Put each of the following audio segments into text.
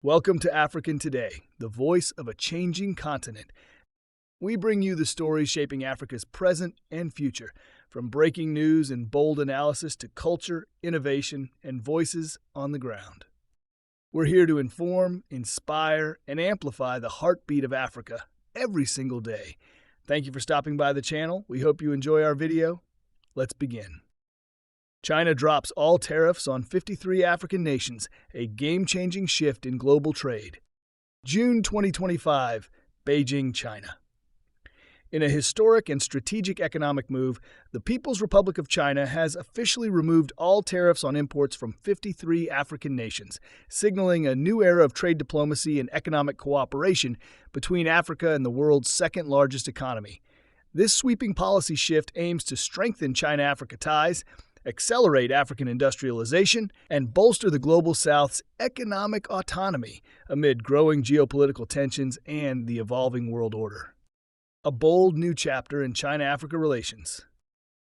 Welcome to African Today, the voice of a changing continent. We bring you the stories shaping Africa's present and future, from breaking news and bold analysis to culture, innovation, and voices on the ground. We're here to inform, inspire, and amplify the heartbeat of Africa every single day. Thank you for stopping by the channel. We hope you enjoy our video. Let's begin. China drops all tariffs on 53 African nations, a game-changing shift in global trade. June 2025, Beijing, China. In a historic and strategic economic move, the People's Republic of China has officially removed all tariffs on imports from 53 African nations, signaling a new era of trade diplomacy and economic cooperation between Africa and the world's second-largest economy. This sweeping policy shift aims to strengthen China-Africa ties, accelerate African industrialization, and bolster the Global South's economic autonomy amid growing geopolitical tensions and the evolving world order. A bold new chapter in China-Africa relations.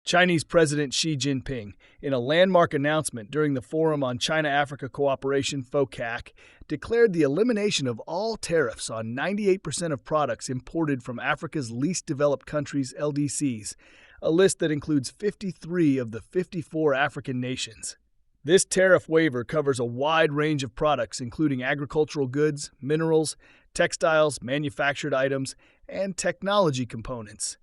Chinese President Xi Jinping, in a landmark announcement during the Forum on China-Africa Cooperation (FOCAC), declared the elimination of all tariffs on 98% of products imported from Africa's least developed countries (LDCs), a list that includes 53 of the 54 African nations. This tariff waiver covers a wide range of products including agricultural goods, minerals, textiles, manufactured items, and technology components.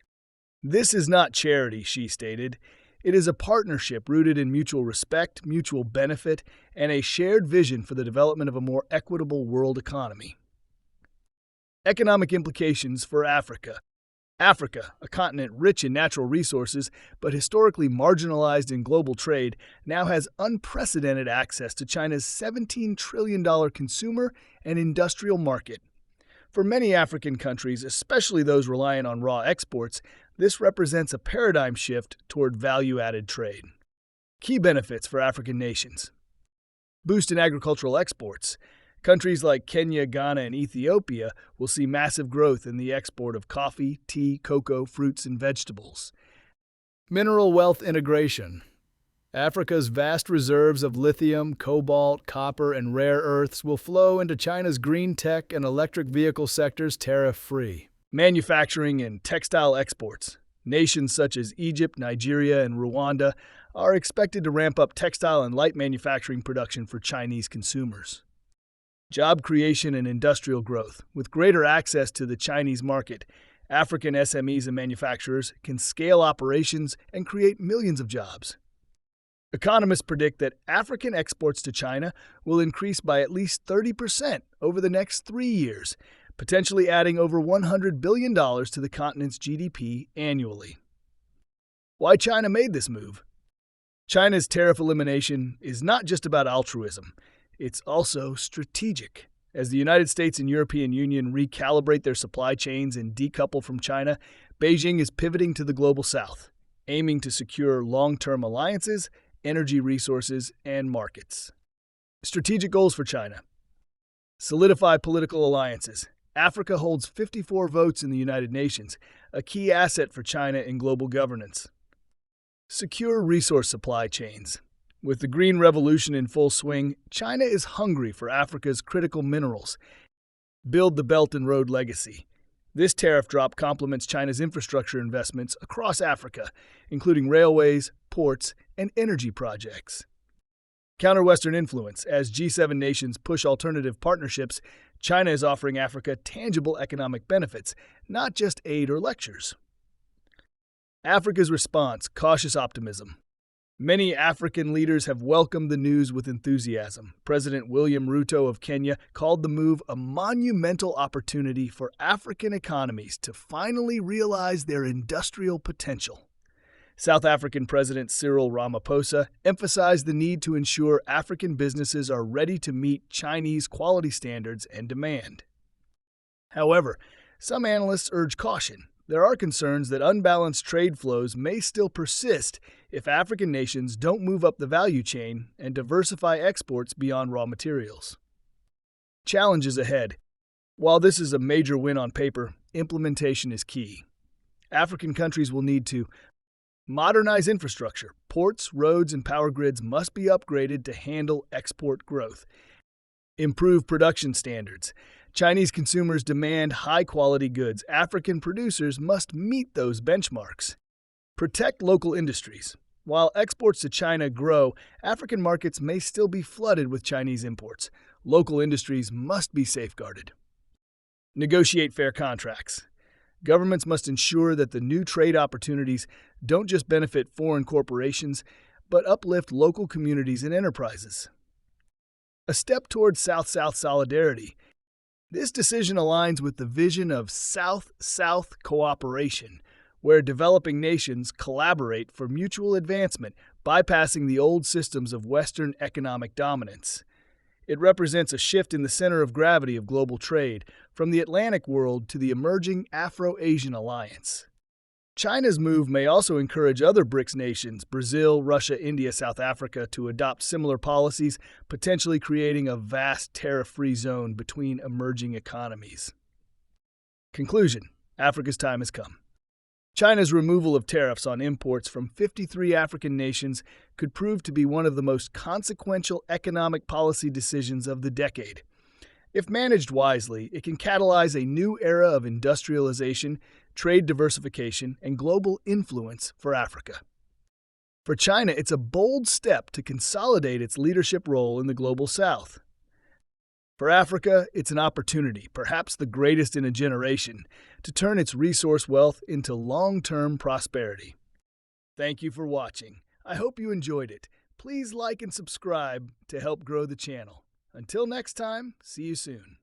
This is not charity, Xi stated. It is a partnership rooted in mutual respect, mutual benefit, and a shared vision for the development of a more equitable world economy. Economic implications for Africa. Africa, a continent rich in natural resources but historically marginalized in global trade, now has unprecedented access to China's $17 trillion consumer and industrial market. For many African countries, especially those reliant on raw exports, this represents a paradigm shift toward value-added trade. Key benefits for African nations. Boost in agricultural exports. Countries like Kenya, Ghana, and Ethiopia will see massive growth in the export of coffee, tea, cocoa, fruits, and vegetables. Mineral wealth integration. Africa's vast reserves of lithium, cobalt, copper, and rare earths will flow into China's green tech and electric vehicle sectors tariff-free. Manufacturing and textile exports. Nations such as Egypt, Nigeria, and Rwanda are expected to ramp up textile and light manufacturing production for Chinese consumers. Job creation and industrial growth. With greater access to the Chinese market, African SMEs and manufacturers can scale operations and create millions of jobs. Economists predict that African exports to China will increase by at least 30% over the next 3 years, potentially adding over $100 billion to the continent's GDP annually. Why China made this move? China's tariff elimination is not just about altruism. It's also strategic. As the United States and European Union recalibrate their supply chains and decouple from China, Beijing is pivoting to the Global South, aiming to secure long-term alliances, energy resources, and markets. Strategic goals for China. Solidify political alliances. Africa holds 54 votes in the United Nations, a key asset for China in global governance. Secure resource supply chains. With the Green Revolution in full swing, China is hungry for Africa's critical minerals. Build the Belt and Road legacy. This tariff drop complements China's infrastructure investments across Africa, including railways, ports, and energy projects. Counter Western influence. As G7 nations push alternative partnerships, China is offering Africa tangible economic benefits, not just aid or lectures. Africa's response. Cautious optimism. Many African leaders have welcomed the news with enthusiasm. President William Ruto of Kenya called the move a monumental opportunity for African economies to finally realize their industrial potential. South African President Cyril Ramaphosa emphasized the need to ensure African businesses are ready to meet Chinese quality standards and demand. However, some analysts urge caution. There are concerns that unbalanced trade flows may still persist if African nations don't move up the value chain and diversify exports beyond raw materials. Challenges ahead. While this is a major win on paper, implementation is key. African countries will need to modernize infrastructure. Ports, roads, and power grids must be upgraded to handle export growth. Improve production standards. Chinese consumers demand high-quality goods. African producers must meet those benchmarks. Protect local industries. While exports to China grow, African markets may still be flooded with Chinese imports. Local industries must be safeguarded. Negotiate fair contracts. Governments must ensure that the new trade opportunities don't just benefit foreign corporations, but uplift local communities and enterprises. A step toward South-South solidarity. This decision aligns with the vision of South-South cooperation, where developing nations collaborate for mutual advancement, bypassing the old systems of Western economic dominance. It represents a shift in the center of gravity of global trade, from the Atlantic world to the emerging Afro-Asian alliance. China's move may also encourage other BRICS nations, Brazil, Russia, India, South Africa, to adopt similar policies, potentially creating a vast tariff-free zone between emerging economies. Conclusion: Africa's time has come. China's removal of tariffs on imports from 53 African nations could prove to be one of the most consequential economic policy decisions of the decade. If managed wisely, it can catalyze a new era of industrialization, trade diversification, and global influence for Africa. For China, it's a bold step to consolidate its leadership role in the global South. For Africa, it's an opportunity, perhaps the greatest in a generation, to turn its resource wealth into long-term prosperity. Thank you for watching. I hope you enjoyed it. Please like and subscribe to help grow the channel. Until next time, see you soon.